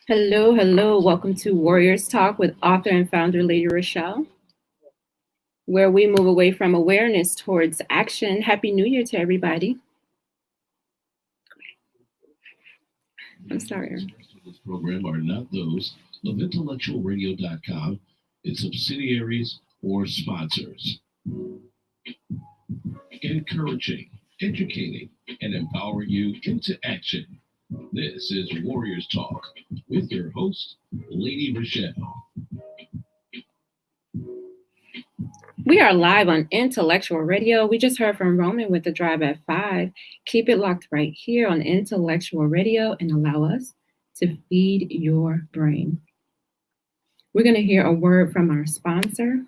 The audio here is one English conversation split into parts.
Hello, hello. Welcome to Warriors Talk with author and founder Lady Rochelle, where we move away from awareness towards action. Happy New Year to everybody. I'm sorry. This program are not those of intellectualradio.com, its subsidiaries, or sponsors. Encouraging, educating, and empowering you into action. This is Warriors Talk with your host, Lady Rochelle. We are live on Intellectual Radio. We just heard from Roman with the Drive at 5. Keep it locked right here on Intellectual Radio and allow us to feed your brain. We're going to hear a word from our sponsor.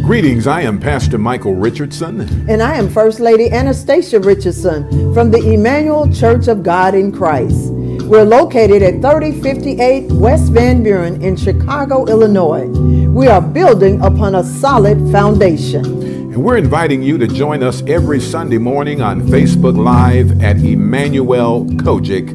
Greetings, I am Pastor Michael Richardson. And I am First Lady Anastasia Richardson from the Emmanuel Church of God in Christ. We're located at 3058 West Van Buren in Chicago, Illinois. We are building upon a solid foundation. And we're inviting you to join us every Sunday morning on Facebook Live at Emmanuel Kojic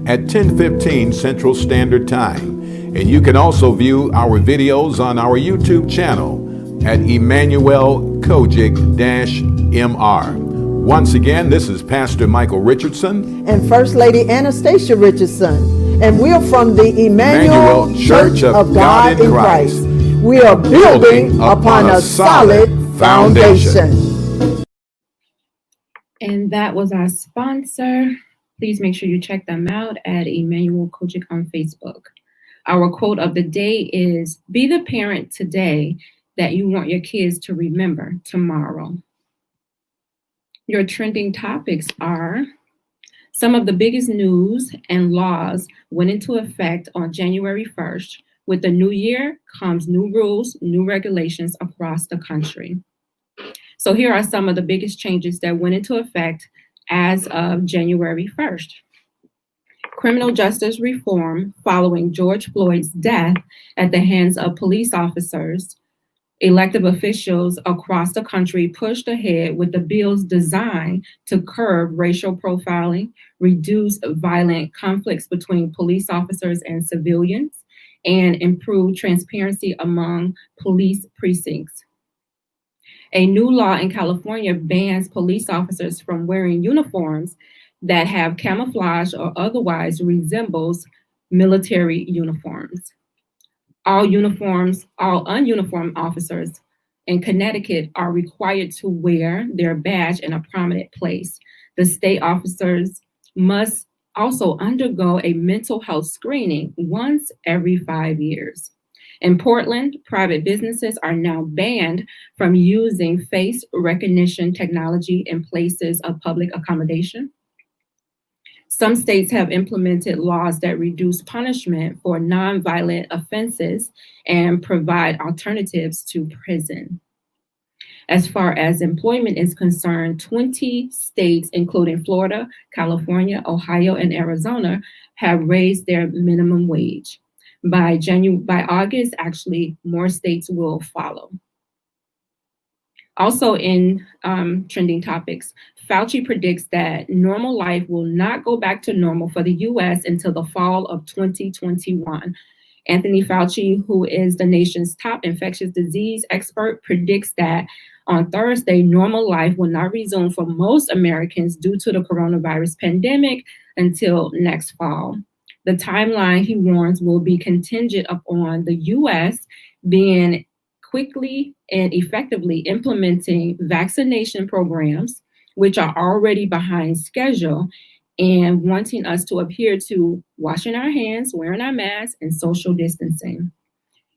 at 10:15 Central Standard Time. And you can also view our videos on our YouTube channel at Emmanuel Kojic-MR. Once again, this is Pastor Michael Richardson and First Lady Anastasia Richardson. And we're from the Emmanuel Church of God in Christ. We are building upon a solid foundation. And that was our sponsor. Please make sure you check them out at Emmanuel Kojic on Facebook. Our quote of the day is, "Be the parent today that you want your kids to remember tomorrow." Your trending topics are: some of the biggest news and laws went into effect on January 1st. With the new year comes new rules, new regulations across the country. So here are some of the biggest changes that went into effect as of January 1st. Criminal justice reform following George Floyd's death at the hands of police officers. Elected officials across the country pushed ahead with the bills designed to curb racial profiling, reduce violent conflicts between police officers and civilians, and improve transparency among police precincts. A new law in California bans police officers from wearing uniforms that have camouflage or otherwise resembles military uniforms. All ununiformed officers in Connecticut are required to wear their badge in a prominent place. The state officers must also undergo a mental health screening once every 5 years. In Portland, private businesses are now banned from using face recognition technology in places of public accommodation. Some states have implemented laws that reduce punishment for nonviolent offenses and provide alternatives to prison. As far as employment is concerned, 20 states, including Florida, California, Ohio, and Arizona, have raised their minimum wage. By August, actually, more states will follow. Also in trending topics, Fauci predicts that normal life will not go back to normal for the US until the fall of 2021. Anthony Fauci, who is the nation's top infectious disease expert, predicts that on Thursday, normal life will not resume for most Americans due to the coronavirus pandemic until next fall. The timeline, he warns, will be contingent upon the US being quickly and effectively implementing vaccination programs, which are already behind schedule, and wanting us to adhere to washing our hands, wearing our masks, and social distancing.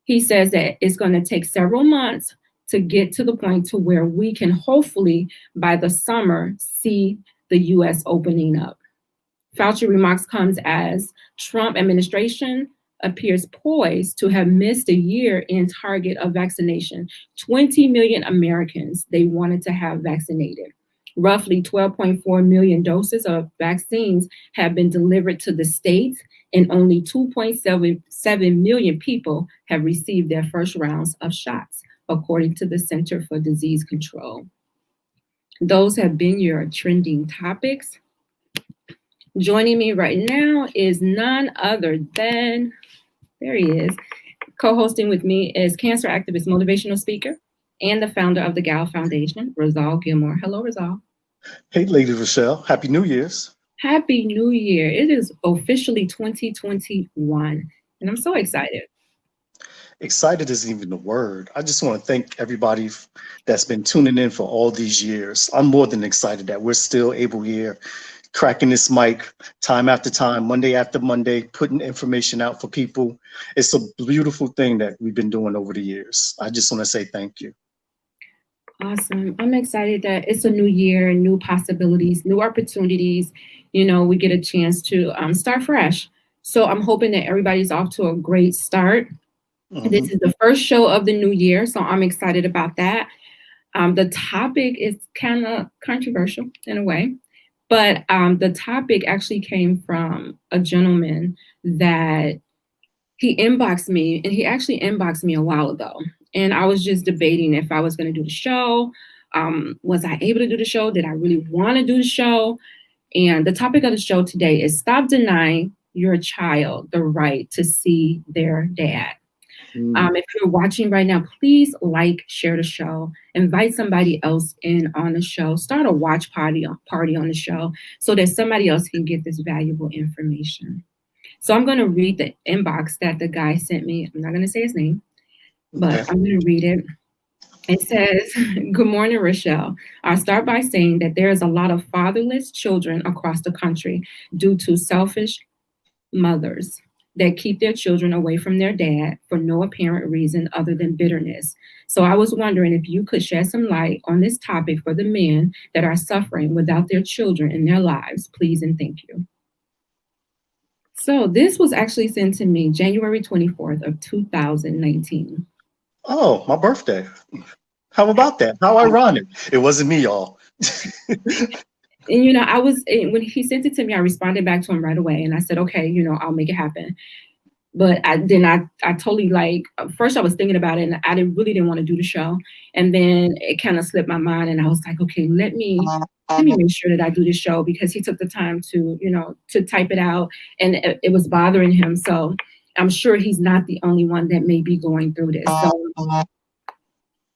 He says that it's going to take several months to get to the point to where we can hopefully by the summer see the US opening up. Fauci remarks comes as Trump administration appears poised to have missed a year in target of vaccination. 20 million Americans they wanted to have vaccinated. Roughly 12.4 million doses of vaccines have been delivered to the states, and only 2.77 million people have received their first rounds of shots, according to the Center for Disease Control. Those have been your trending topics. Joining me right now is none other than, there he is, co-hosting with me is cancer activist, motivational speaker, and the founder of the Gal Foundation, Rosal Gilmore. Hello, Rosal. Hey, Lady Rochelle. Happy New Year's. Happy New Year. It is officially 2021, and I'm so excited. Excited isn't even the word. I just want to thank everybody that's been tuning in for all these years. I'm more than excited that we're still able here, cracking this mic time after time, Monday after Monday, putting information out for people. It's a beautiful thing that we've been doing over the years. I just want to say thank you. Awesome. I'm excited that it's a new year, new possibilities, new opportunities. We get a chance to start fresh. So I'm hoping that everybody's off to a great start. This is the first show of the new year, so I'm excited about that. The topic is kind of controversial in a way, but the topic actually came from a gentleman that he inboxed me, and he actually inboxed me a while ago. And I was just debating if I was going to do the show. Was I able to do the show? Did I really want to do the show? And the topic of the show today is stop denying your child the right to see their dad. If you're watching right now, please like, share the show, invite somebody else in on the show, start a watch party on the show so that somebody else can get this valuable information. So I'm going to read the inbox that the guy sent me. I'm not going to say his name, but I'm going to read it. It says, "Good morning, Rochelle. I'll start by saying that there is a lot of fatherless children across the country due to selfish mothers that keep their children away from their dad for no apparent reason other than bitterness. So I was wondering if you could shed some light on this topic for the men that are suffering without their children in their lives, please and thank you." So this was actually sent to me January 24th of 2019. Oh, my birthday. How about that? How ironic. It wasn't me, y'all. And, when he sent it to me, I responded back to him right away. And I said, okay, I'll make it happen. But I totally first I was thinking about it and I really didn't want to do the show. And then it kind of slipped my mind and I was like, okay, let me make sure that I do the show, because he took the time to type it out and it was bothering him. So I'm sure he's not the only one that may be going through this. So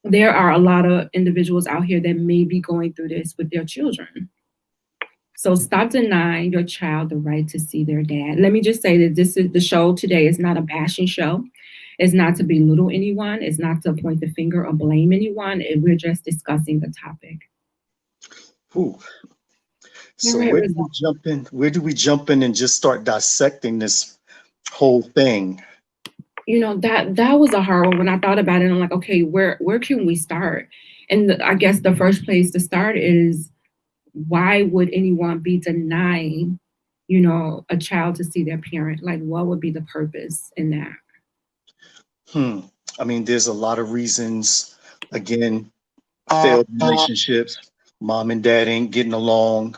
there are a lot of individuals out here that may be going through this with their children. So stop denying your child the right to see their dad. Let me just say that the show today is not a bashing show. It's not to belittle anyone. It's not to point the finger or blame anyone. We're just discussing the topic. Ooh. So Right, where do we jump in? Where do we jump in and just start dissecting this whole thing? That was a hard one. When I thought about it, I'm like, okay, where can we start? And I guess the first place to start is, why would anyone be denying, a child to see their parent? Like, what would be the purpose in that? I mean, there's a lot of reasons. Again, failed relationships, mom and dad ain't getting along.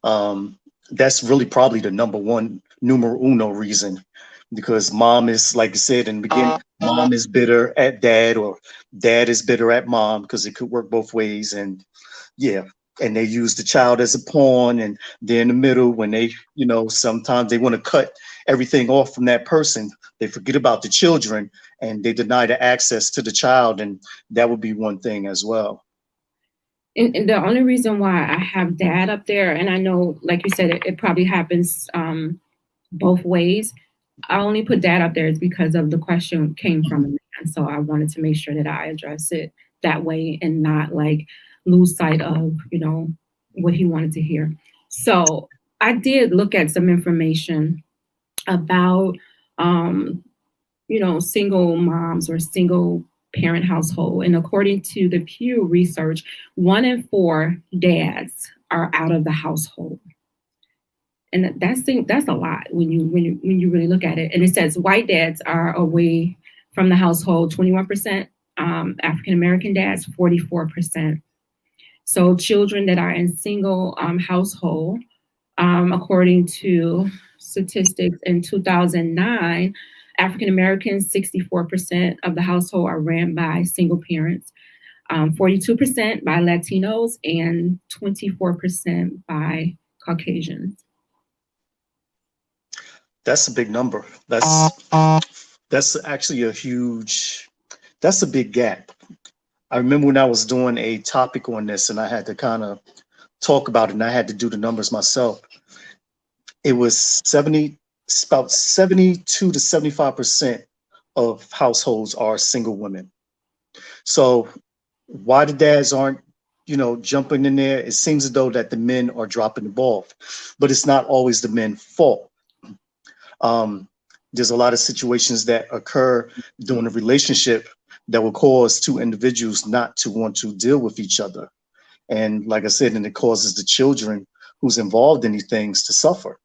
That's really probably the numero uno reason, because mom is, like I said in the beginning, mom is bitter at dad, or dad is bitter at mom, because it could work both ways. And yeah. And they use the child as a pawn, and they're in the middle when they, sometimes they want to cut everything off from that person. They forget about the children and they deny the access to the child. And that would be one thing as well. And the only reason why I have dad up there, and I know, like you said, it probably happens both ways. I only put dad up there is because of the question came from a man. So I wanted to make sure that I address it that way and not lose sight of, what he wanted to hear. So I did look at some information about, single moms or single parent household. And according to the Pew research, 1 in 4 dads are out of the household. And that's a lot when you really look at it. And it says white dads are away from the household, 21%, African-American dads, 44%. So children that are in single household, according to statistics in 2009, African Americans, 64% of the household are ran by single parents, 42% by Latinos, and 24% by Caucasians. That's a big number. That's actually that's a big gap. I remember when I was doing a topic on this and I had to kind of talk about it and I had to do the numbers myself. It was about 72 to 75% of households are single women. So why the dads aren't, jumping in there? It seems as though that the men are dropping the ball, but it's not always the men's fault. There's a lot of situations that occur during a relationship that will cause two individuals not to want to deal with each other. And like I said, and it causes the children who's involved in these things to suffer.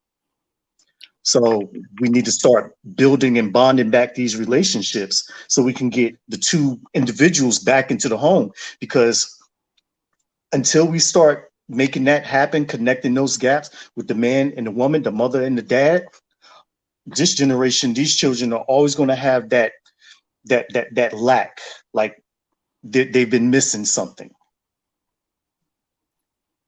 So we need to start building and bonding back these relationships so we can get the two individuals back into the home, because until we start making that happen, connecting those gaps with the man and the woman, the mother and the dad, this generation, these children are always going to have that lack, like they've been missing something.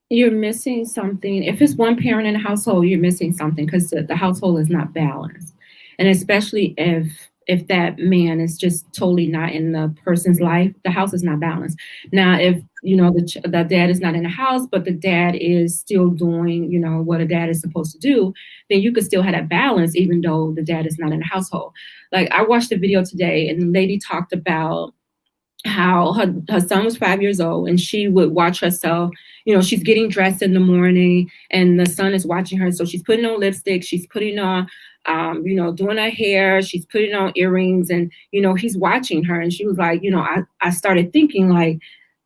You're missing something. If it's one parent in the household, you're missing something because the household is not balanced. And especially if that man is just totally not in the person's life, the house is not balanced. Now, if the dad is not in the house, but the dad is still doing what a dad is supposed to do, then you could still have that balance even though the dad is not in the household. Like, I watched a video today and the lady talked about how her son was 5 years old and she would watch herself. She's getting dressed in the morning and the son is watching her. So she's putting on lipstick, she's putting on, doing her hair, she's putting on earrings, and, he's watching her. And she was like, I started thinking, like,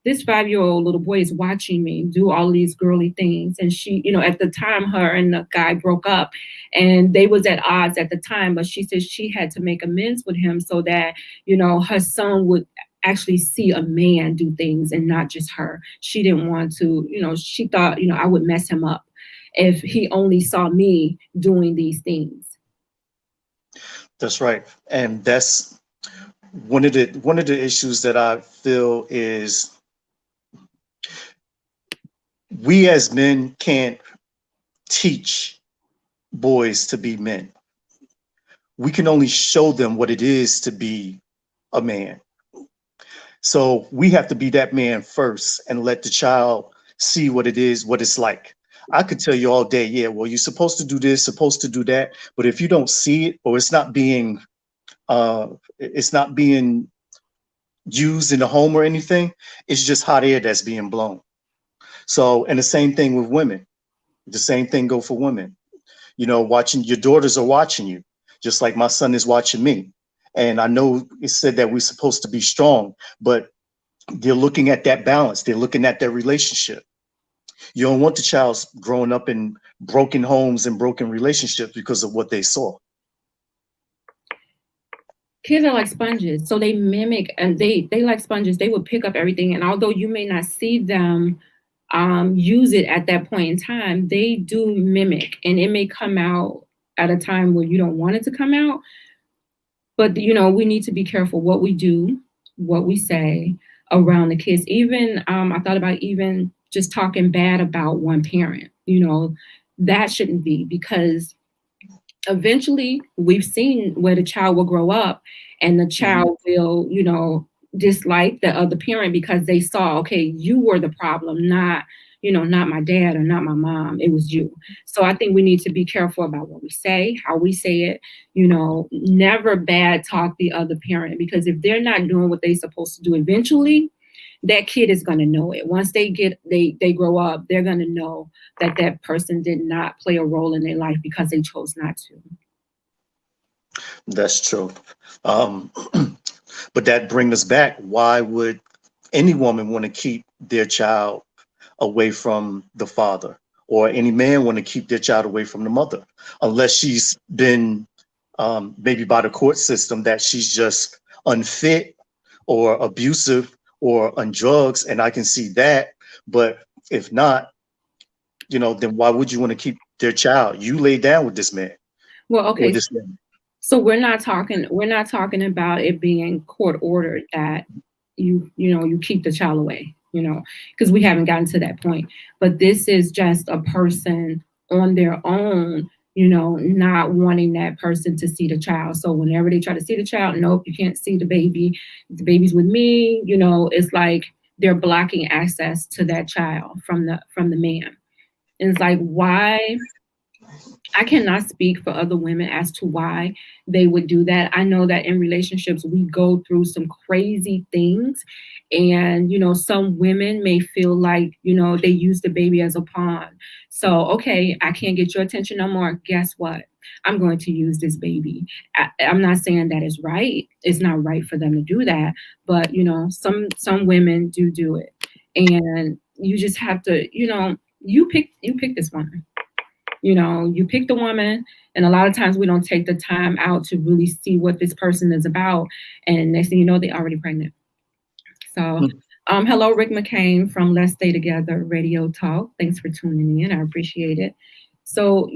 this 5-year-old little boy is watching me do all these girly things. And she, at the time, her and the guy broke up and they was at odds at the time, but she said she had to make amends with him so that, her son would actually see a man do things and not just her. She didn't want to, she thought, I would mess him up if he only saw me doing these things. That's right. And that's one of the issues that I feel is we as men can't teach boys to be men. We can only show them what it is to be a man. So we have to be that man first and let the child see what it is, what it's like. I could tell you all day, yeah, well, you're supposed to do this, supposed to do that. But if you don't see it, or it's not being used in the home or anything, it's just hot air that's being blown. So, and the same thing with women. The same thing go for women. Watching your daughters are watching you, just like my son is watching me. And I know it said that we're supposed to be strong, but they're looking at that balance. They're looking at their relationship. You don't want the child growing up in broken homes and broken relationships because of what they saw. Kids are like sponges. So they mimic, and they like sponges. They will pick up everything. And although you may not see them use it at that point in time, they do mimic, and it may come out at a time where you don't want it to come out. But, we need to be careful what we do, what we say around the kids. Even I thought about even just talking bad about one parent, that shouldn't be, because eventually we've seen where the child will grow up and the child will, dislike the other parent because they saw, okay, you were the problem, not my dad or not my mom, it was you. So I think we need to be careful about what we say, how we say it, never bad talk the other parent, because if they're not doing what they're supposed to do, eventually that kid is going to know it. Once they grow up, they're going to know that person did not play a role in their life because they chose not to. That's true. But that brings us back. Why would any woman want to keep their child away from the father, or any man want to keep their child away from the mother, unless she's been maybe by the court system that she's just unfit or abusive or on drugs, and I can see that. But if not, then why would you want to keep their child? You lay down with this man. Well, okay. This man. So we're not talking about it being court ordered that you keep the child away, because we haven't gotten to that point. But this is just a person on their own not wanting that person to see the child. So whenever they try to see the child, nope, you can't see the baby. The baby's with me. It's like they're blocking access to that child from the man. And it's like, why? I cannot speak for other women as to why they would do that. I know that in relationships, we go through some crazy things. And, some women may feel like, they use the baby as a pawn. So, okay, I can't get your attention no more. Guess what? I'm going to use this baby. I'm not saying that is right. It's not right for them to do that. But, some women do it. And you just have to, you pick this woman. You pick the woman, and a lot of times we don't take the time out to really see what this person is about. And next thing you know, they're already pregnant. So, hello, Rick McCain from Let's Stay Together Radio Talk. Thanks for tuning in. I appreciate it. So,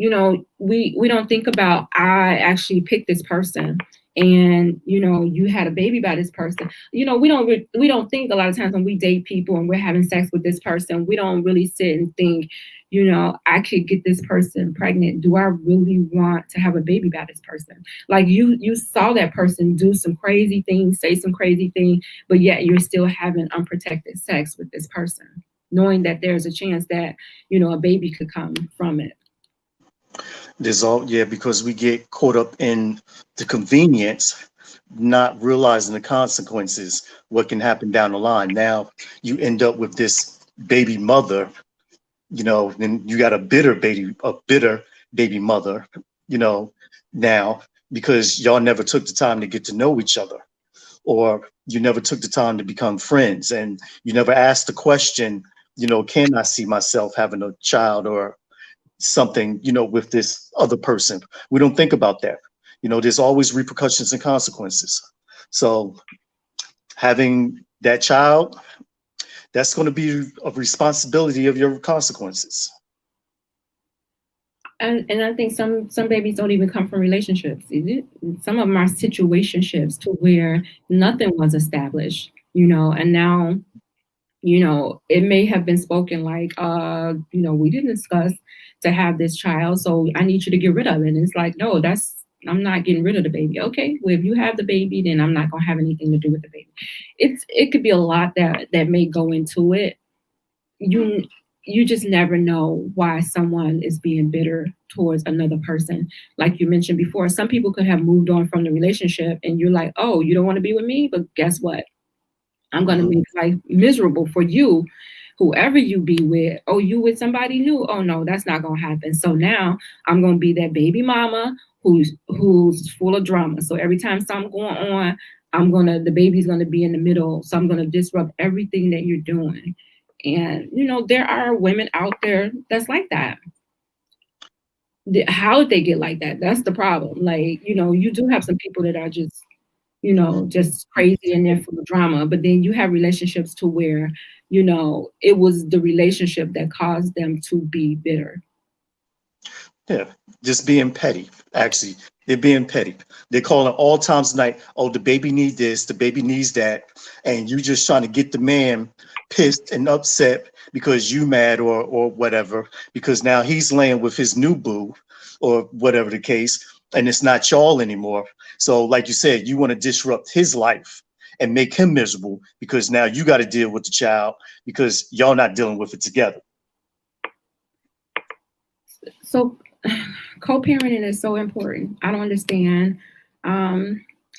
we don't think about, I actually picked this person, and you had a baby by this person. We don't think a lot of times when we date people and we're having sex with this person, we don't really sit and think, I could get this person pregnant. Do I really want to have a baby by this person? Like you saw that person do some crazy things, say some crazy things, but yet you're still having unprotected sex with this person, knowing that there's a chance that, a baby could come from it. Because we get caught up in the convenience, not realizing the consequences, what can happen down the line. Now you end up with this baby mother, then you got a bitter baby mother, now, because y'all never took the time to get to know each other, or you never took the time to become friends, and you never asked the question, can I see myself having a child or something, with this other person? We don't think about that. There's always repercussions and consequences. So having that child, that's going to be a responsibility of your consequences. And I think some babies don't even come from relationships. Some of them are situationships to where nothing was established, and now, it may have been spoken like, we didn't discuss to have this child, so I need you to get rid of it. And it's like, no, I'm not getting rid of the baby. Okay, well, if you have the baby, then I'm not gonna have anything to do with the baby. It could be a lot that may go into it. You just never know why someone is being bitter towards another person. Like you mentioned before, some people could have moved on from the relationship, and you're like, oh, you don't want to be with me, but guess what? I'm going to make life miserable for you, whoever you be with. Oh, you with somebody new? Oh, no, that's not going to happen. So now I'm going to be that baby mama who's full of drama. So every time something going on, the baby's going to be in the middle. So I'm going to disrupt everything that you're doing. And, there are women out there that's like that. How did they get like that? That's the problem. Like, you do have some people that are just crazy and they're full of drama. But then you have relationships to where, it was the relationship that caused them to be bitter. Yeah, just being petty. Actually, they're being petty. They're calling all times of night, oh, the baby needs this, the baby needs that. And you just trying to get the man pissed and upset because you mad or whatever, because now he's laying with his new boo or whatever the case. And it's not y'all anymore. So like you said, you want to disrupt his life and make him miserable because now you got to deal with the child because y'all not dealing with it together. So co-parenting is so important. I don't understand.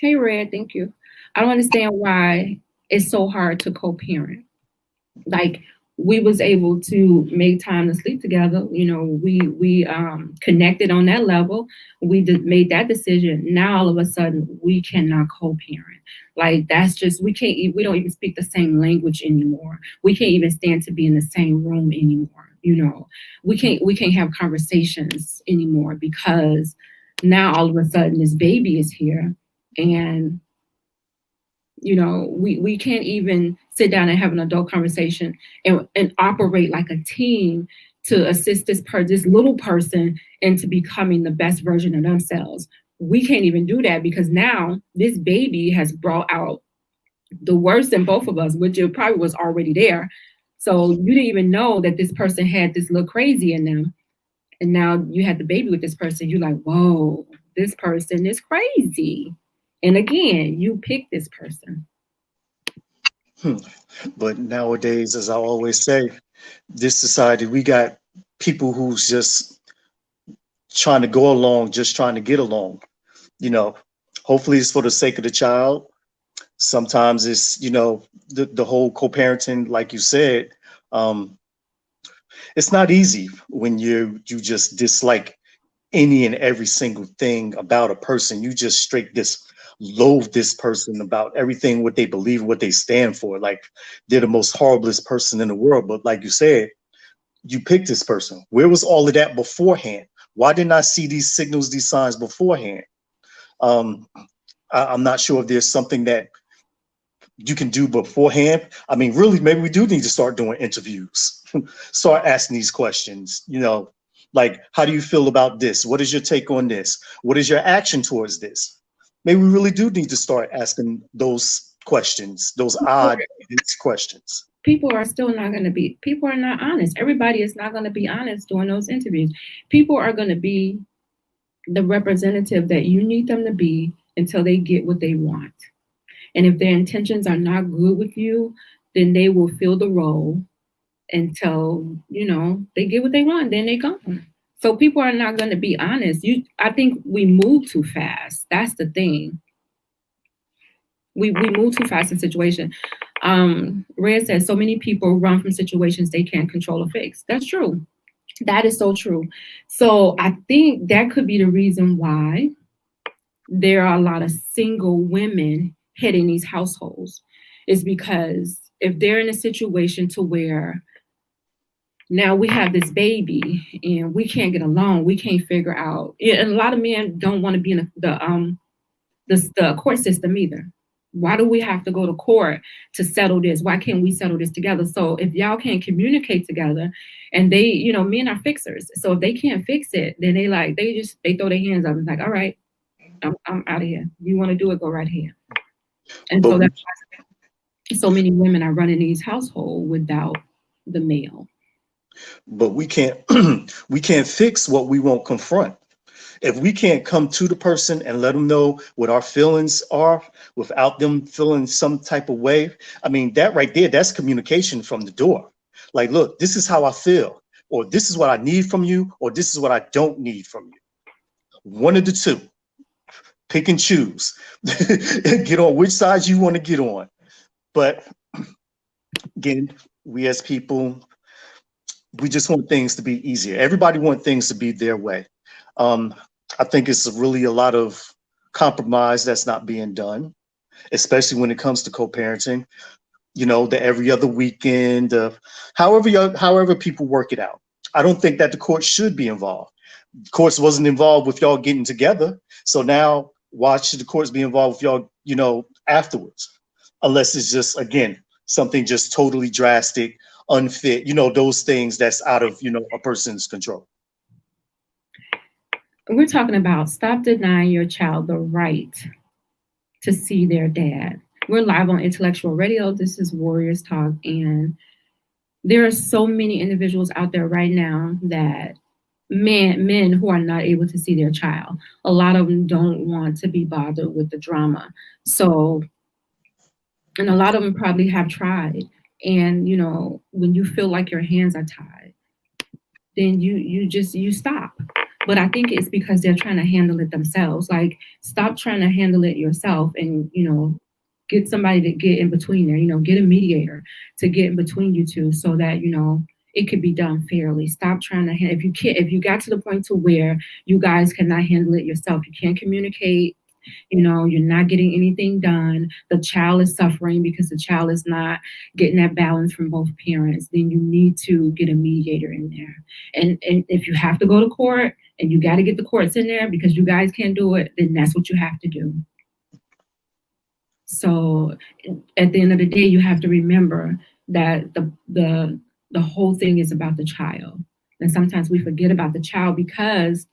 Hey, Red, thank you. I don't understand why it's so hard to co-parent. Like, we was able to make time to sleep together. We connected on that level. We made that decision. Now all of a sudden we cannot co-parent. Like, that's just, we don't even speak the same language anymore. We can't even stand to be in the same room anymore. We can't have conversations anymore because now all of a sudden this baby is here, and we can't even sit down and have an adult conversation and operate like a team to assist this little person into becoming the best version of themselves. We can't even do that because now this baby has brought out the worst in both of us, which it probably was already there. So you didn't even know that this person had this little crazy in them. And now you had the baby with this person. You're like, whoa, this person is crazy. And again, you pick this person. But nowadays, as I always say, this society, we got people who's just trying to go along, just trying to get along. You know, hopefully it's for the sake of the child. Sometimes it's, the whole co-parenting, like you said, um, it's not easy when you just dislike any and every single thing about a person. You just straight loathe this person about everything, what they believe, what they stand for. Like they're the most horriblest person in the world. But like you said, you picked this person. Where was all of that beforehand? Why didn't I see these signals, these signs beforehand? I'm not sure if there's something that you can do beforehand. I mean, really, maybe we do need to start doing interviews, start asking these questions, like, how do you feel about this? What is your take on this? What is your action towards this? Maybe we really do need to start asking those questions, those odd questions. People are still not going to be, people are not honest. Everybody is not going to be honest during those interviews. People are going to be the representative that you need them to be until they get what they want. And if their intentions are not good with you, then they will fill the role until, they get what they want, then they go. So people are not going to be honest. I think we move too fast. That's the thing. We move too fast in situations. Red says so many people run from situations they can't control or fix. That's true. That is so true. So I think that could be the reason why there are a lot of single women heading these households, is because if they're in a situation to where now we have this baby and we can't get along, we can't figure out, and a lot of men don't want to be in the court system either. Why do we have to go to court to settle this? Why can't we settle this together? So if y'all can't communicate together, and they, men are fixers. So if they can't fix it, then they throw their hands up and like, all right, I'm out of here. You want to do it, go right here. And so that's why so many women are running these households without the male. But we can't we can't fix what we won't confront. If we can't come to the person and let them know what our feelings are without them feeling some type of way, I mean, that right there, that's communication from the door. Like, look, this is how I feel, or this is what I need from you, or this is what I don't need from you. One of the two. Pick and choose. Get on which side you want to get on. But again, we as people, we just want things to be easier. Everybody wants things to be their way. I think it's really a lot of compromise that's not being done, especially when it comes to co-parenting. The every other weekend, however people work it out. I don't think that the court should be involved. The courts wasn't involved with y'all getting together, so now why should the courts be involved with y'all, afterwards? Unless it's just, again, something just totally drastic, unfit, those things that's out of, a person's control. We're talking about stop denying your child the right to see their dad. We're live on Intellectual Radio. This is Warriors Talk. And there are so many individuals out there right now that men who are not able to see their child. A lot of them don't want to be bothered with the drama. So, and a lot of them probably have tried. And, when you feel like your hands are tied, then you stop. But I think it's because they're trying to handle it themselves. Like, stop trying to handle it yourself and, get somebody to get in between there, get a mediator to get in between you two so that, it could be done fairly. Stop trying to if you got to the point to where you guys cannot handle it yourself, you can't communicate, you're not getting anything done, the child is suffering because the child is not getting that balance from both parents, then you need to get a mediator in there. And if you have to go to court and you got to get the courts in there because you guys can't do it, then that's what you have to do. So at the end of the day, you have to remember that the whole thing is about the child. And sometimes we forget about the child because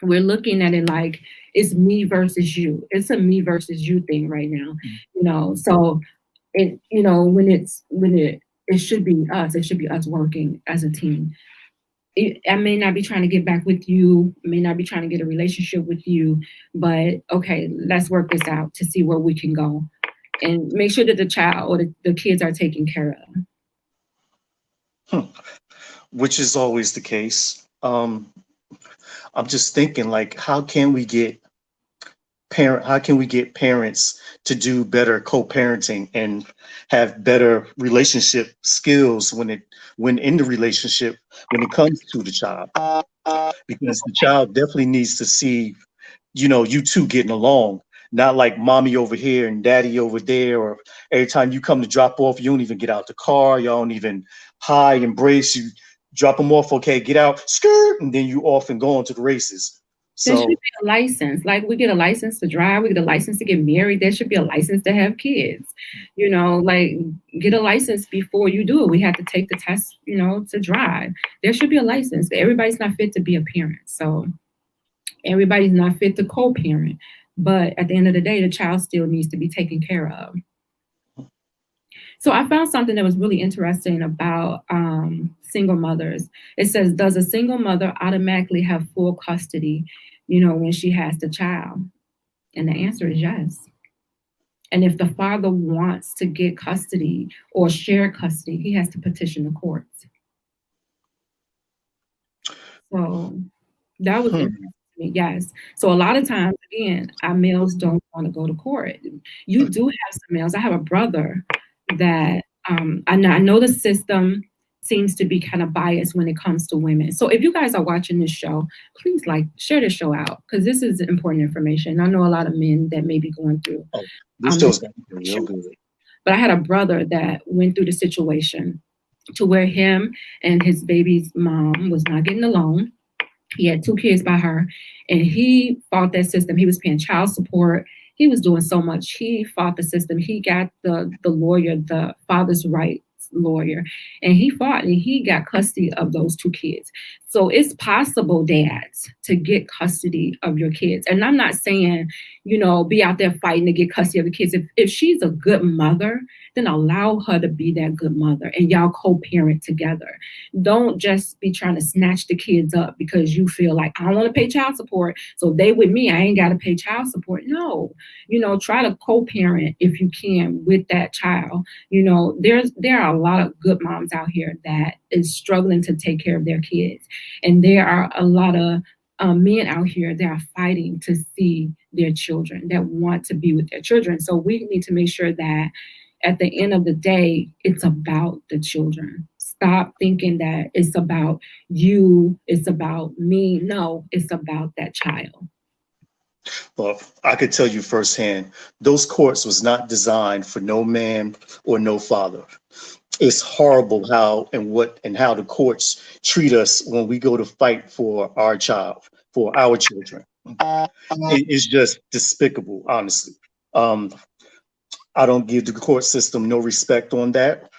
we're looking at it like it's me versus you. It's a me versus you thing right now, So, when it should be us, it should be us working as a team. I may not be trying to get back with you, may not be trying to get a relationship with you, but okay, let's work this out to see where we can go and make sure that the child or the kids are taken care of. Which is always the case. I'm just thinking, like, how can we get parents to do better co-parenting and have better relationship skills when in the relationship, when it comes to the child? Because the child definitely needs to see, you two getting along, not like mommy over here and daddy over there, or every time you come to drop off, you don't even get out the car, y'all don't even hi, embrace, you drop them off, okay, get out, skirt, and then you off and go on to the races. There should So be a license. Like we get a license to drive, we get a license to get married. There should be a license to have kids. Like get a license before you do it. We have to take the test, to drive. There should be a license. Everybody's not fit to be a parent. So everybody's not fit to co-parent. But at the end of the day, the child still needs to be taken care of. So I found something that was really interesting about single mothers. It says, does a single mother automatically have full custody, when she has the child? And the answer is yes. And if the father wants to get custody or share custody, he has to petition the courts. So that was interesting to me, yes. So a lot of times, again, our males don't want to go to court. You do have some males. I have a brother that I know the system seems to be kind of biased when it comes to women. So if you guys are watching this show, please share this show out because this is important information. I know a lot of men that may be going through. This show's gonna be real good. But I had a brother that went through the situation to where him and his baby's mom was not getting along. He had 2 kids by her, and he fought that system. He was paying child support. He was doing so much. He fought the system. He got the lawyer, the father's rights lawyer, and he fought and he got custody of those 2 kids. So it's possible, dads, to get custody of your kids. And I'm not saying, be out there fighting to get custody of the kids. If she's a good mother, then allow her to be that good mother and y'all co-parent together. Don't just be trying to snatch the kids up because you feel like I don't want to pay child support. So they with me, I ain't got to pay child support. No, try to co-parent if you can with that child. There are a lot of good moms out here that is struggling to take care of their kids. And there are a lot of men out here that are fighting to see their children, that want to be with their children. So we need to make sure that at the end of the day, it's about the children. Stop thinking that it's about you, it's about me. No, it's about that child. Well, I could tell you firsthand, those courts was not designed for no man or no father. It's horrible how the courts treat us when we go to fight for our child, for our children. It's just despicable, honestly. I don't give the court system no respect on that.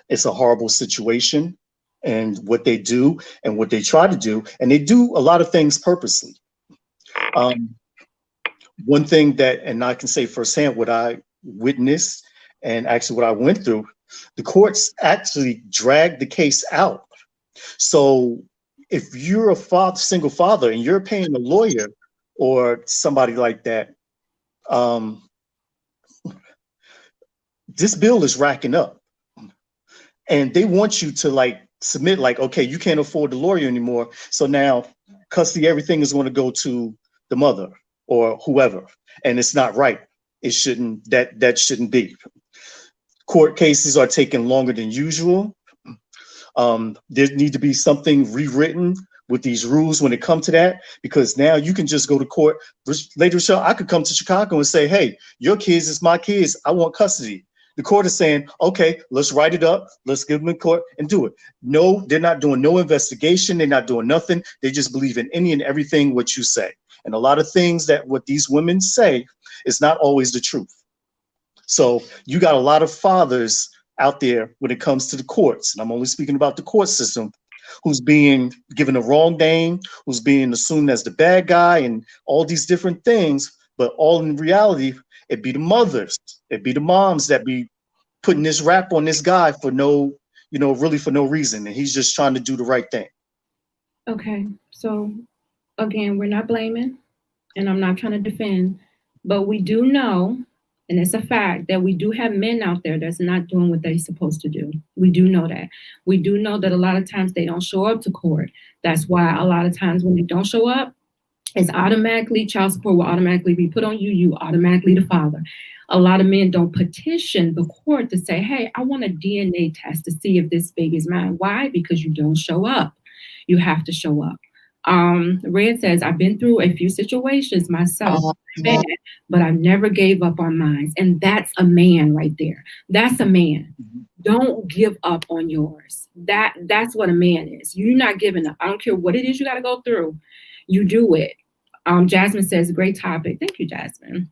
It's a horrible situation, and what they do and what they try to do, and they do a lot of things purposely. One thing that, and I can say firsthand what I witnessed and actually what I went through, the courts actually dragged the case out. So if you're a single father and you're paying a lawyer or somebody like that, this bill is racking up, and they want you to submit okay, you can't afford the lawyer anymore. So now custody, everything is going to go to the mother or whoever. And it's not right. It shouldn't, that shouldn't be. Court cases are taking longer than usual. There need to be something rewritten with these rules when it comes to that, because now you can just go to court. Later, Rochelle, I could come to Chicago and say, hey, your kids is my kids. I want custody. The court is saying, okay, let's write it up. Let's give them in court and do it. No, they're not doing no investigation. They're not doing nothing. They just believe in any and everything what you say. And a lot of things that what these women say is not always the truth. So you got a lot of fathers out there when it comes to the courts, and I'm only speaking about the court system, who's being given a wrong name, who's being assumed as the bad guy and all these different things. But all in reality, it be the mothers, it be the moms that be putting this rap on this guy for really for no reason. And he's just trying to do the right thing. Okay, so again, we're not blaming, and I'm not trying to defend, but we do know, and it's a fact, that we do have men out there that's not doing what they're supposed to do. We do know that. We do know that a lot of times they don't show up to court. That's why a lot of times when they don't show up, it's automatically child support will automatically be put on you. You automatically the father. A lot of men don't petition the court to say, hey, I want a DNA test to see if this baby is mine. Why? Because you don't show up. You have to show up. Red says, I've been through a few situations myself, bad, but I never gave up on mine. And that's a man right there. That's a man. Don't give up on yours. That's what a man is. You're not giving up. I don't care what it is you got to go through. You do it. Jasmine says, great topic. Thank you, Jasmine.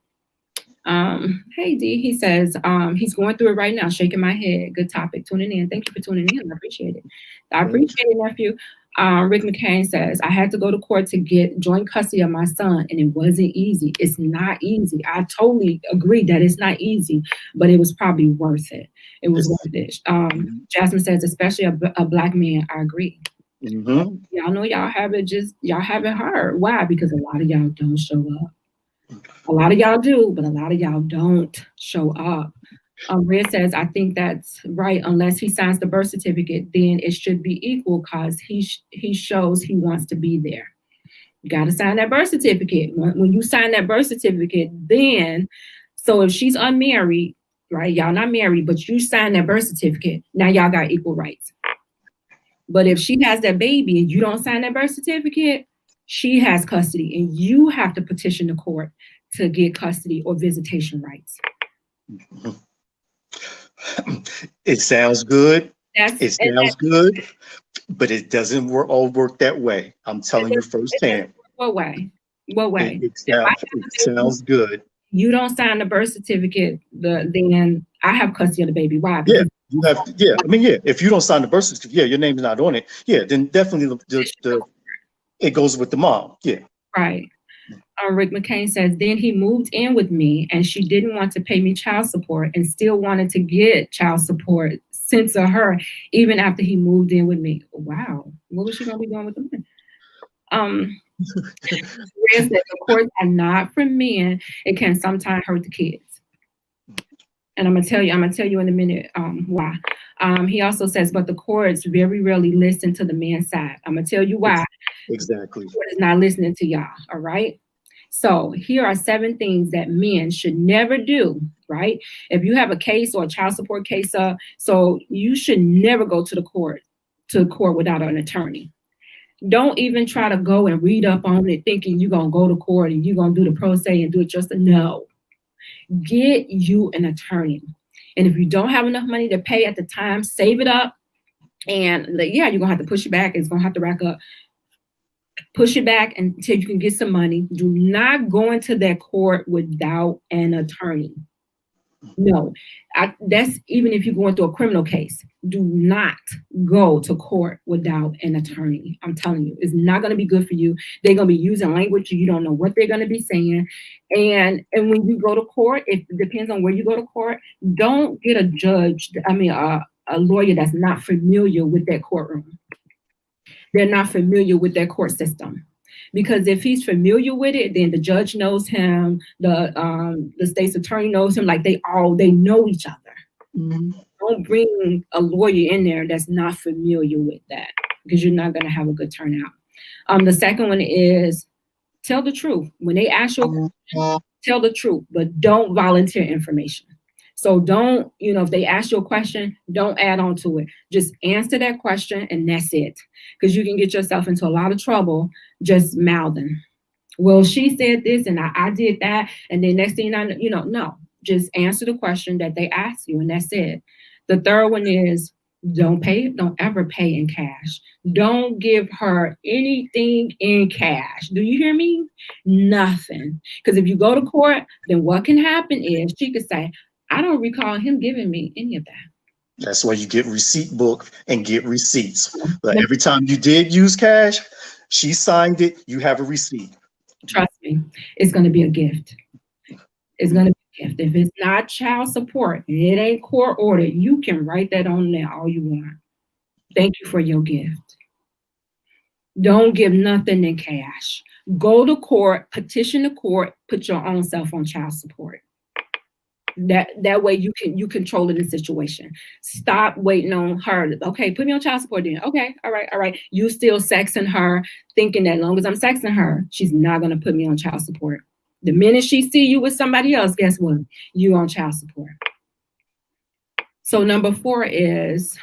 Hey, D, he says, he's going through it right now, shaking my head. Good topic, tuning in. Thank you for tuning in. I appreciate it. I appreciate it, nephew. Rick McCain says, I had to go to court to get joint custody of my son, and it wasn't easy. It's not easy. I totally agree that it's not easy, but it was probably worth it. It was worth it. Jasmine says, especially a Black man. I agree. Mm-hmm. Y'all know y'all have it hard. Why? Because a lot of y'all don't show up. A lot of y'all do, but a lot of y'all don't show up. Red says, I think that's right. Unless he signs the birth certificate, then it should be equal because he shows he wants to be there. You got to sign that birth certificate. When you sign that birth certificate, then, so if she's unmarried, right, y'all not married, but you sign that birth certificate, now y'all got equal rights. But if she has that baby and you don't sign that birth certificate, she has custody and you have to petition the court to get custody or visitation rights. It sounds good. It sounds good, but it doesn't all work that way. I'm telling you firsthand. What way? What way? It sounds good. You don't sign the birth certificate, then I have custody of the baby. Why? Yeah, you have. Yeah, I mean, yeah. If you don't sign the birth certificate, yeah, your name's not on it. Yeah, then definitely it goes with the mom. Yeah. Right. Rick McCain says, then he moved in with me and she didn't want to pay me child support and still wanted to get child support sent to her even after he moved in with me. Wow. What was she going to be doing with the man? Said, the courts are not for men. It can sometimes hurt the kids. And I'm gonna tell you in a minute why. He also says, but the courts very rarely listen to the man's side. I'm gonna tell you why. Exactly. The court is not listening to y'all. All right. So here are 7 things that men should never do. Right. If you have a case or a child support case, so you should never go to court without an attorney. Don't even try to go and read up on it thinking you're gonna go to court and you're gonna do the pro se and do it just no. Get you an attorney. And if you don't have enough money to pay at the time, save it up. And you're going to have to push it back. It's going to have to rack up. Push it back until you can get some money. Do not go into that court without an attorney. No, that's even if you're going through a criminal case. Do not go to court without an attorney. I'm telling you, it's not going to be good for you. They're going to be using language you don't know what they're going to be saying. And when you go to court, it depends on where you go to court. Don't get a judge. A lawyer that's not familiar with that courtroom. They're not familiar with that court system. Because if he's familiar with it, then the judge knows him, the state's attorney knows him, like they know each other. Mm-hmm. Don't bring a lawyer in there that's not familiar with that, because you're not going to have a good turnout. The second one is tell the truth. When they ask you a question, tell the truth, but don't volunteer information. So don't, if they ask you a question, don't add on to it. Just answer that question and that's it. Because you can get yourself into a lot of trouble just mouthing. Well, she said this and I did that. And then next thing you know, no. Just answer the question that they ask you and that's it. The third one is don't ever pay in cash. Don't give her anything in cash. Do you hear me? Nothing. Because if you go to court, then what can happen is she could say, I don't recall him giving me any of that. That's why you get receipt book and get receipts. But every time you did use cash, she signed it, you have a receipt. Trust me, it's going to be a gift. It's going to be a gift. If it's not child support, it ain't court order, you can write that on there all you want. Thank you for your gift. Don't give nothing in cash. Go to court, petition the court, put your own self on child support. That way you control the situation. Stop waiting on her. Okay, put me on child support then. Okay, all right. You still sexing her, thinking that as long as I'm sexing her, she's not gonna put me on child support. The minute she see you with somebody else, guess what? You on child support. So number 4 is,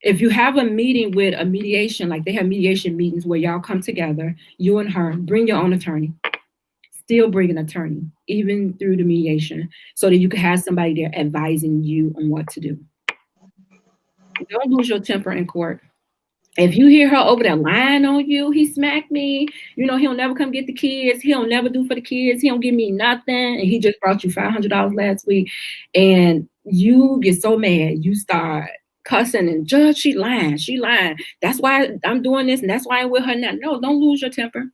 if you have a meeting with a mediation, like they have mediation meetings where y'all come together, you and her, bring your own attorney. Still bring an attorney, even through the mediation, so that you can have somebody there advising you on what to do. Don't lose your temper in court. If you hear her over there lying on you, he smacked me, he'll never come get the kids, he'll never do for the kids, he don't give me nothing, and he just brought you $500 last week, and you get so mad, you start cussing and, Judge, she lying. That's why I'm doing this, and that's why I'm with her now. No, don't lose your temper.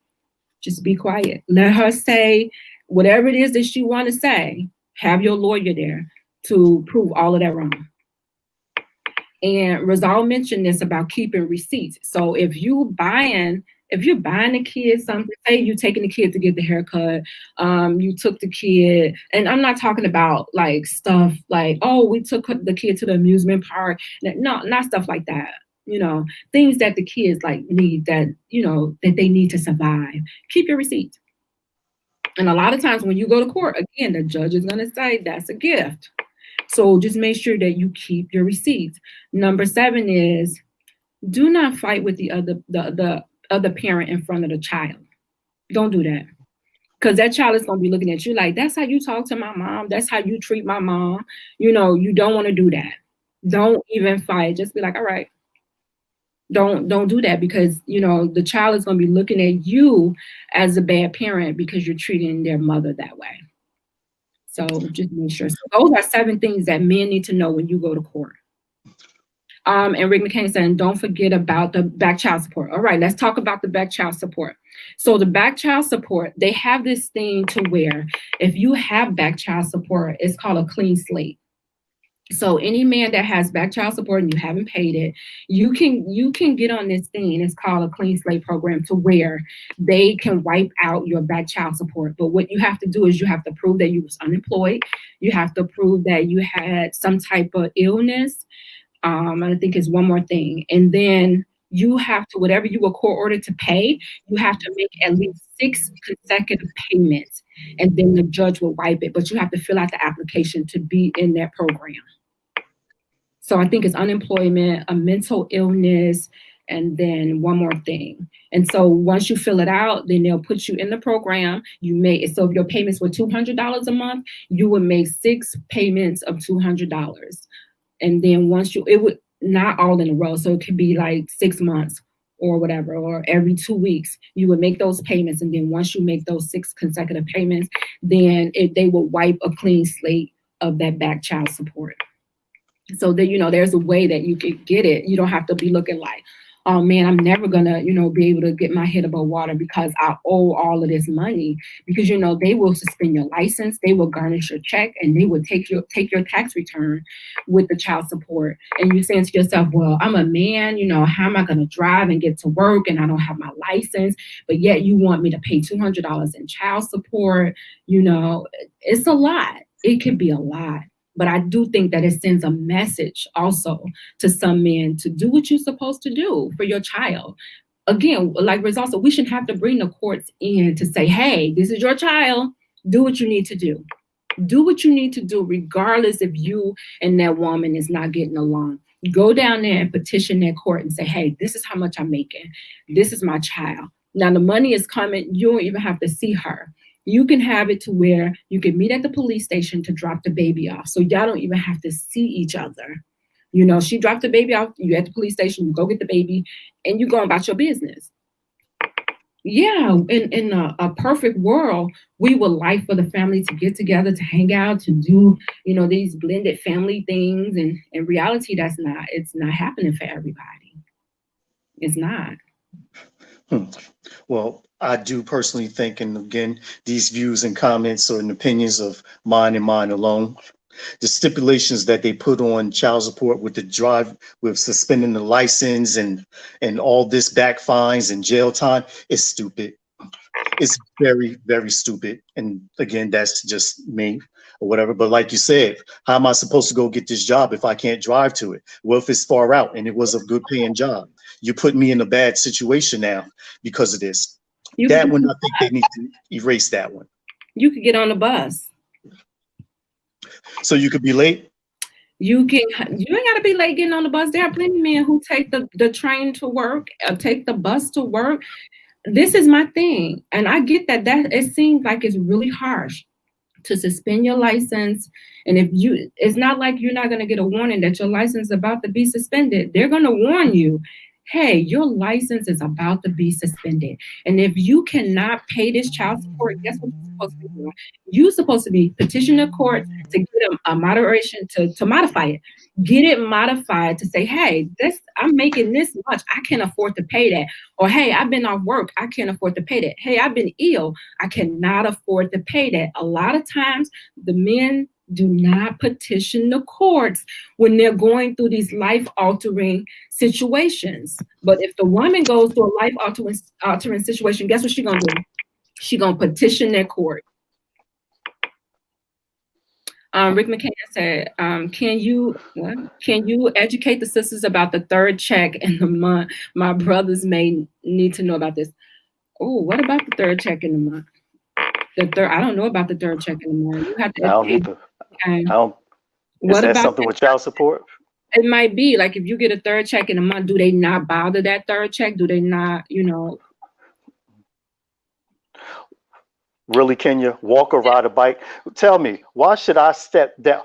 Just be quiet. Let her say whatever it is that she want to say. Have your lawyer there to prove all of that wrong. And Razal mentioned this about keeping receipts. So if you're buying the kid something, say you're taking the kid to get the haircut, you took the kid, and I'm not talking about like stuff like, oh, we took the kid to the amusement park. No, not stuff like that. Things that the kids like need, that, that they need to survive. Keep your receipts. And a lot of times when you go to court, again, the judge is going to say that's a gift. So just make sure that you keep your receipts. Number 7 is, do not fight with the other parent in front of the child. Don't do that. Because that child is going to be looking at you like, that's how you talk to my mom. That's how you treat my mom. You don't want to do that. Don't even fight. Just be like, all right. Don't do that, because the child is going to be looking at you as a bad parent because you're treating their mother that way. So just make sure. So those are 7 things that men need to know when you go to court. And Rick McCain saying, don't forget about the back child support. All right, let's talk about the back child support. So the back child support, they have this thing to where if you have back child support, it's called a clean slate. So any man that has back child support and you haven't paid it, you can get on this thing. It's called a clean slate program, to where they can wipe out your back child support. But what you have to do is you have to prove that you was unemployed. You have to prove that you had some type of illness. I think it's one more thing. And then you have to, whatever you were court ordered to pay, you have to make at least 6 consecutive payments, and then the judge will wipe it. But you have to fill out the application to be in that program. So I think it's unemployment, a mental illness, and then one more thing. And so once you fill it out, then they'll put you in the program. So if your payments were $200 a month, you would make 6 payments of $200. And then it would not all in a row. So it could be like 6 months or whatever, or every 2 weeks, you would make those payments. And then once you make those 6 consecutive payments, then they will wipe a clean slate of that back child support. So that, there's a way that you could get it. You don't have to be looking like, oh man, I'm never gonna, be able to get my head above water because I owe all of this money. Because, they will suspend your license, they will garnish your check, and they will take your tax return with the child support. And you're saying to yourself, well, I'm a man, how am I gonna drive and get to work, and I don't have my license, but yet you want me to pay $200 in child support? It's a lot. It could be a lot. But I do think that it sends a message also to some men to do what you're supposed to do for your child. Again, like Rizal said, we shouldn't have to bring the courts in to say, hey, this is your child. Do what you need to do. Do what you need to do, regardless if you and that woman is not getting along. Go down there and petition that court and say, hey, this is how much I'm making. This is my child. Now the money is coming. You don't even have to see her. You can have it to where you can meet at the police station to drop the baby off. So y'all don't even have to see each other. She dropped the baby off, you at the police station, you go get the baby, and you go about your business. Yeah, in a perfect world, we would like for the family to get together, to hang out, to do, these blended family things. And in reality, it's not happening for everybody. It's not. Well, I do personally think, and again, these views and comments are and opinions of mine and mine alone. The stipulations that they put on child support with the drive, with suspending the license and all this back fines and jail time is stupid. It's very, very stupid. And again, that's just me or whatever. But like you said, how am I supposed to go get this job if I can't drive to it? Well, if it's far out and it was a good paying job, you put me in a bad situation now because of this. That one, I think they need to erase that one. You could get on the bus. So you could be late? You ain't gotta be late getting on the bus. There are plenty of men who take the train to work or take the bus to work. This is my thing. And I get that it seems like it's really harsh to suspend your license. And it's not like you're not gonna get a warning that your license is about to be suspended. They're gonna warn you, hey, your license is about to be suspended. And if you cannot pay this child support, guess what you're supposed to be doing? You're supposed to be petitioning the court to get a moderation, to modify it. Get it modified to say, hey, I'm making this much. I can't afford to pay that. Or, hey, I've been off work. I can't afford to pay that. Hey, I've been ill. I cannot afford to pay that. A lot of times, the men do not petition the courts when they're going through these life-altering situations. But if the woman goes through a life-altering situation, guess what she's gonna do? She's gonna petition their court. Rick McCann said, can you educate the sisters about the third check in the month? My brothers may need to know about this. Oh, what about the third check in the month? I don't know about the third check in the month. You have to educate. Is that something with child support? It might be like if you get a third check in a month, do they not bother that third check? Do they not, Really, Kenya? Walk or ride a bike? Tell me, why should I step down?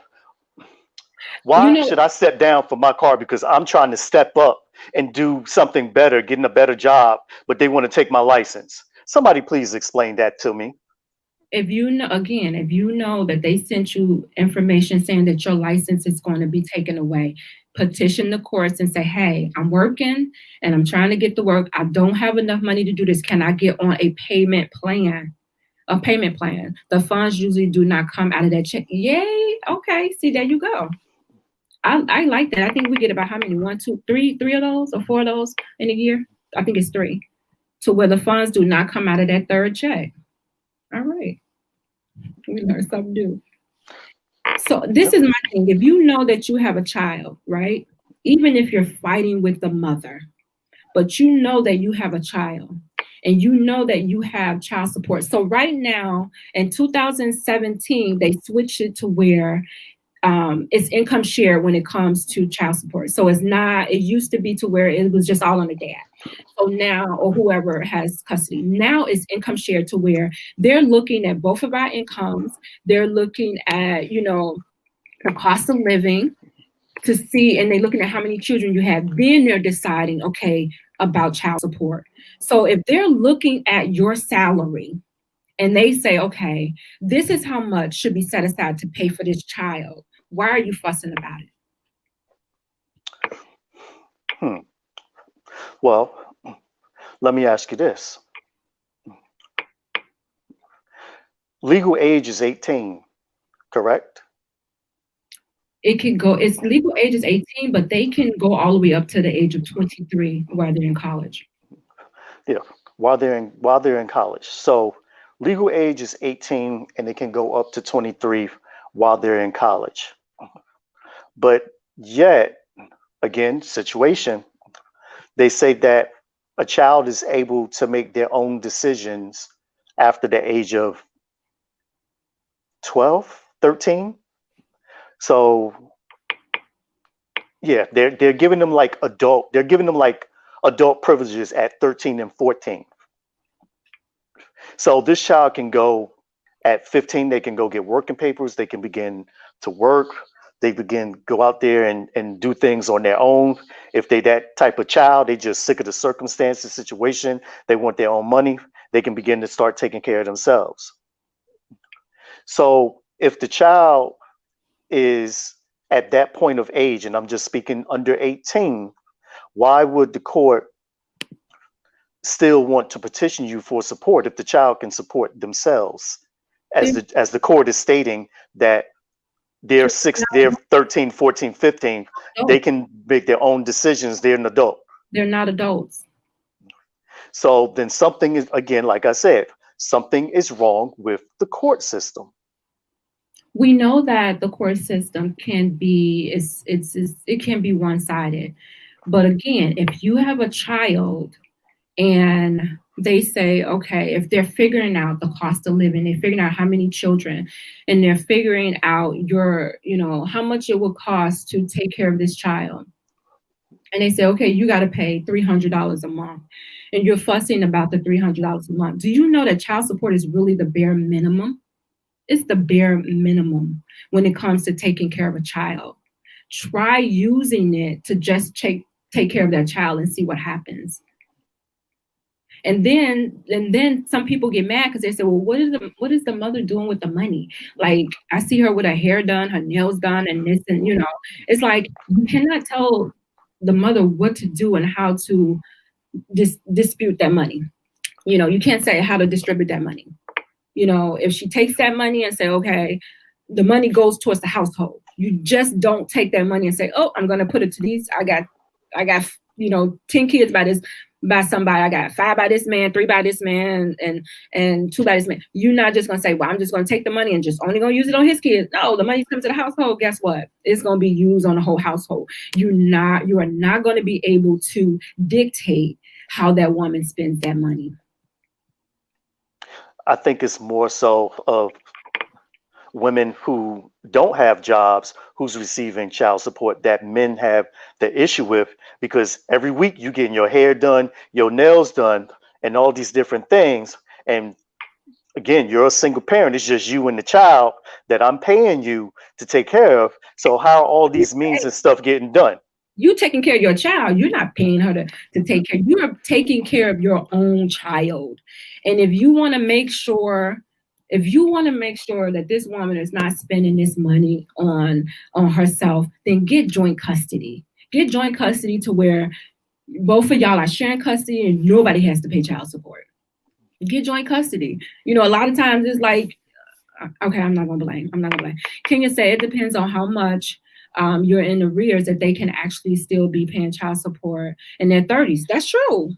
Why should I step down for my car? Because I'm trying to step up and do something better, getting a better job, but they want to take my license. Somebody please explain that to me. If you know that they sent you information saying that your license is going to be taken away, petition the courts and say, hey, I'm working and I'm trying to get to work. I don't have enough money to do this. Can I get on a payment plan? The funds usually do not come out of that check. Yay. Okay. See, there you go. I like that. I think we get about how many? 1, 2, 3 of those or 4 of those in a year. I think it's 3. To where the funds do not come out of that third check. All right. We learned something new. So this is my thing. If you know that you have a child, right? Even if you're fighting with the mother, but you know that you have a child and you know that you have child support. So right now in 2017, they switched it to where it's income share when it comes to child support. So it used to be to where it was just all on the dad. So now, or whoever has custody, now it's income share to where they're looking at both of our incomes. They're looking at, the cost of living to see, and they're looking at how many children you have. Then they're deciding, okay, about child support. So if they're looking at your salary and they say, okay, this is how much should be set aside to pay for this child, why are you fussing about it? Well, let me ask you this. Legal age is 18, correct? Its legal age is 18, but they can go all the way up to the age of 23 while they're in college. Yeah, while they're in college. So legal age is 18 and they can go up to 23 while they're in college. But yet, again, situation, they say that a child is able to make their own decisions after the age of 12, 13. So yeah, they're giving them like adult privileges at 13 and 14. So this child can go at 15, they can go get working papers, they can begin to work, they go out there and do things on their own. If they that type of child, they just sick of the circumstances, situation, they want their own money, they can begin to start taking care of themselves. So if the child is at that point of age, and I'm just speaking under 18, why would the court still want to petition you for support if the child can support themselves? As the court is stating that They're 6, they're 13, 14, 15. They can make their own decisions. They're an adult. They're not adults. So then something is, again, like I said, something is wrong with the court system. We know that the court system can be it can be one-sided. But again, if you have a child and they say, okay, if they're figuring out the cost of living, they're figuring out how many children, and they're figuring out how much it will cost to take care of this child. And they say, okay, you got to pay $300 a month. And you're fussing about the $300 a month. Do you know that child support is really the bare minimum? It's the bare minimum when it comes to taking care of a child. Try using it to just take care of that child and see what happens. And then some people get mad because they say, well, what is the mother doing with the money? Like, I see her with her hair done, her nails done, and this, and it's like, you cannot tell the mother what to do and how to dispute that money. You can't say how to distribute that money. If she takes that money and say, okay, the money goes towards the household. You just don't take that money and say, oh, I'm going to put it to these. I got 10 kids by somebody. I got 5 by this man, 3 by this man, and 2 by this man. You're not just going to say, well, I'm just going to take the money and just only going to use it on his kids. No, the money comes to the household. Guess what? It's going to be used on the whole household. You are not going to be able to dictate how that woman spends that money. I think it's more so of women who don't have jobs who's receiving child support that men have the issue with, because every week you getting your hair done, your nails done, and all these different things. And again, you're a single parent. It's just you and the child that I'm paying you to take care of. So how are all these means and stuff getting done? You taking care of your child. You're not paying her to take care. You are taking care of your own child. And if you want to make sure that this woman is not spending this money on herself, then get joint custody. Get joint custody to where both of y'all are sharing custody and nobody has to pay child support. Get joint custody. A lot of times it's like, okay, I'm not gonna blame. Kenya said it depends on how much you're in arrears that they can actually still be paying child support in their 30s. That's true.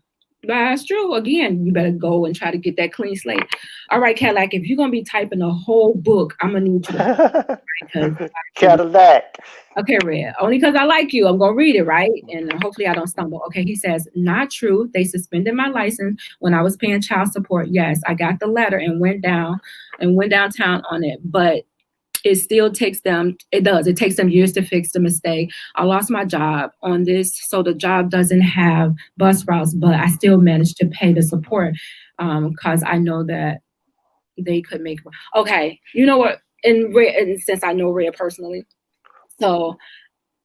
That's true. Again, you better go and try to get that clean slate. All right, Cadillac, if you're going to be typing a whole book, I'm going to need you to. Cadillac. Okay, Red. Only because I like you. I'm going to read it, right? And hopefully I don't stumble. Okay, he says, not true. They suspended my license when I was paying child support. Yes, I got the letter and went downtown on it. But it still takes them, it takes them years to fix the mistake. I lost my job on this, so the job doesn't have bus routes, but I still managed to pay the support because I know that they could make, okay, you know what, and since I know Rhea personally, so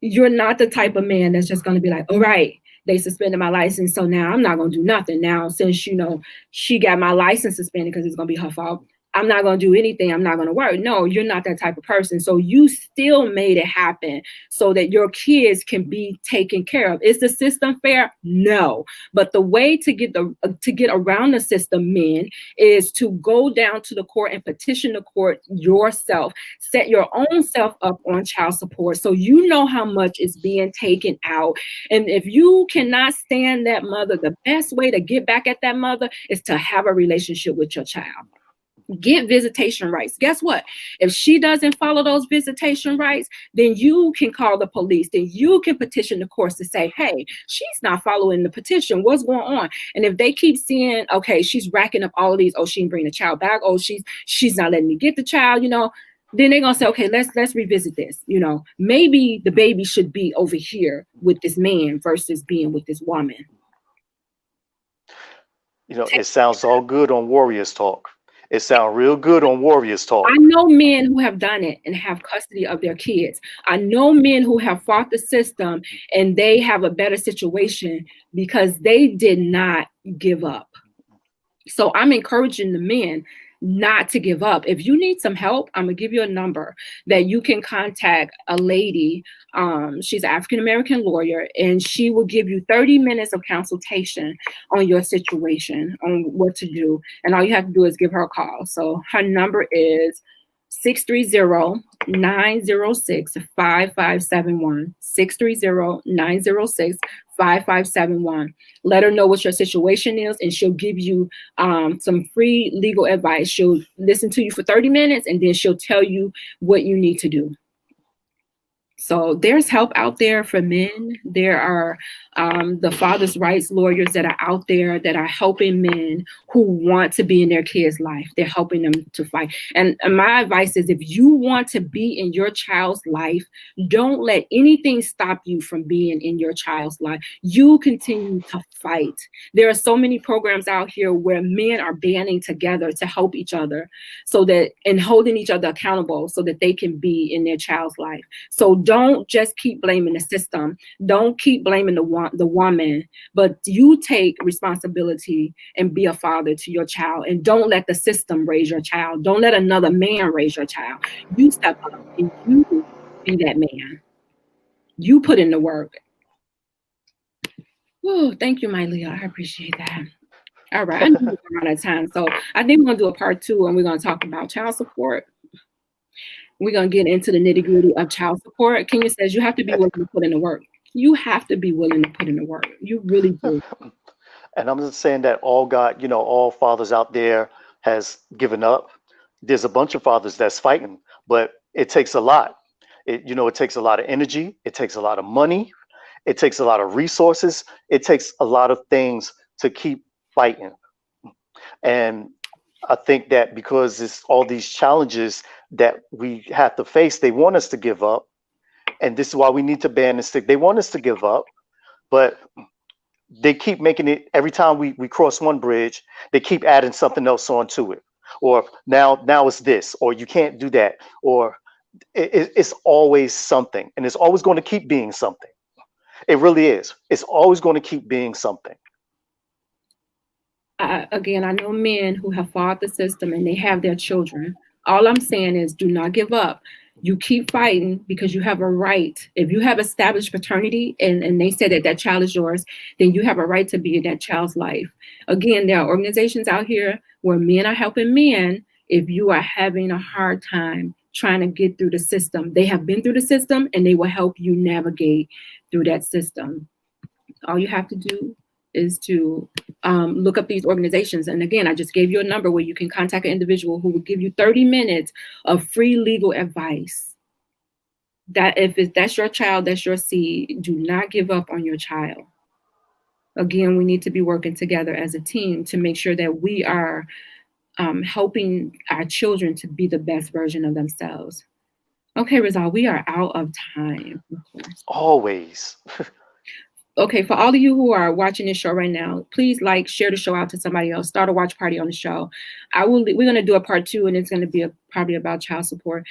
you're not the type of man that's just going to be like, all right, they suspended my license, so now I'm not going to do nothing. Now, since, she got my license suspended because it's going to be her fault, I'm not going to do anything. I'm not going to work. No, you're not that type of person. So you still made it happen so that your kids can be taken care of. Is the system fair? No. But the way to get around the system, men, is to go down to the court and petition the court yourself. Set your own self up on child support so you know how much is being taken out. And if you cannot stand that mother, the best way to get back at that mother is to have a relationship with your child. Get visitation rights. Guess what? If she doesn't follow those visitation rights, then you can call the police. Then you can petition the courts to say, hey, she's not following the petition. What's going on? And if they keep seeing, okay, she's racking up all of these, oh, she didn't bring the child back. Oh, she's not letting me get the child, then they're going to say, okay, let's revisit this. Maybe the baby should be over here with this man versus being with this woman. It sounds all good on Warriors Talk. It sounds real good on Warriors Talk. I know men who have done it and have custody of their kids. I know men who have fought the system and they have a better situation because they did not give up. So I'm encouraging the men not to give up. If you need some help, I'm gonna give you a number that you can contact a lady. She's an African-American lawyer, and she will give you 30 minutes of consultation on your situation, on what to do. And all you have to do is give her a call. So her number is 630-906-5571. 630-906-5571. Let her know what your situation is, and she'll give you some free legal advice. She'll listen to you for 30 minutes, and then she'll tell you what you need to do. So there's help out there for men. There are the father's rights lawyers that are out there that are helping men who want to be in their kids' life. They're helping them to fight. And my advice is, if you want to be in your child's life, don't let anything stop you from being in your child's life. You continue to fight. There are so many programs out here where men are banding together to help each other, so that, and holding each other accountable so that they can be in their child's life. So don't just keep blaming the system. Don't keep blaming the woman, but you take responsibility and be a father to your child, and don't let the system raise your child. Don't let another man raise your child. You step up and you be that man. You put in the work. Oh, thank you, my Leah. I appreciate that. All right, I know we're out of time, so I think we're gonna do a part 2, and we're gonna talk about child support. We're going to get into the nitty-gritty of child support. Kenya says you have to be willing to put in the work. You have to be willing to put in the work. You really do. And I'm just saying that all fathers out there has given up. There's a bunch of fathers that's fighting, but it takes a lot. It takes a lot of energy. It takes a lot of money. It takes a lot of resources. It takes a lot of things to keep fighting. And I think that because it's all these challenges that we have to face, they want us to give up. And this is why we need to ban and stick. They want us to give up, but they keep making it, every time we cross one bridge, they keep adding something else onto it. Or now it's this, or you can't do that, or it's always something. And it's always going to keep being something. It really is. It's always going to keep being something. Again, I know men who have fought the system and they have their children. All I'm saying is, do not give up. You keep fighting, because you have a right. If you have established paternity and they say that child is yours, then you have a right to be in that child's life. Again, there are organizations out here where men are helping men. If you are having a hard time trying to get through the system, they have been through the system, and they will help you navigate through that system. All you have to do is to look up these organizations. And again, I just gave you a number where you can contact an individual who will give you 30 minutes of free legal advice. That if that's your child, that's your seed, do not give up on your child. Again, we need to be working together as a team to make sure that we are helping our children to be the best version of themselves. Okay, Rizal, we are out of time. Always. Okay, for all of you who are watching this show right now, please share the show out to somebody else. Start a watch party on the show. We're going to do a part 2, and it's going to be probably about child support.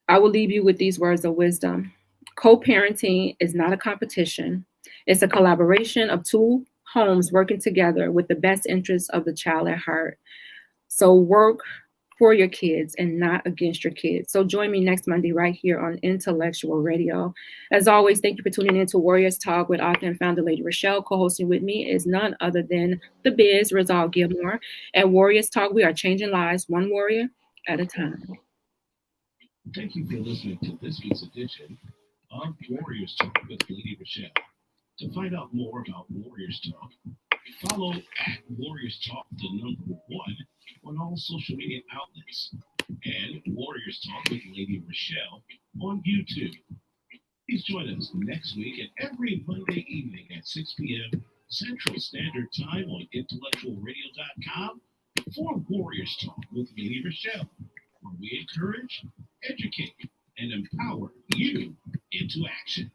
I will leave you with these words of wisdom. Co-parenting is not a competition. It's a collaboration of 2 homes working together with the best interests of the child at heart. So work for your kids and not against your kids. So join me next Monday right here on Intellectual Radio. As always, thank you for tuning in to Warriors Talk with author and founder Lady Rochelle. Co-hosting with me is none other than the Biz, Rizal Gilmore. At Warriors Talk, we are changing lives one warrior at a time. Thank you for listening to this week's edition of Warriors Talk with Lady Rochelle. To find out more about Warriors Talk, follow at Warriors Talk, the number 1, on all social media outlets, and Warriors Talk with Lady Rochelle on YouTube. Please join us next week and every Monday evening at 6 p.m. Central Standard Time on intellectualradio.com for Warriors Talk with Lady Rochelle, where we encourage, educate, and empower you into action.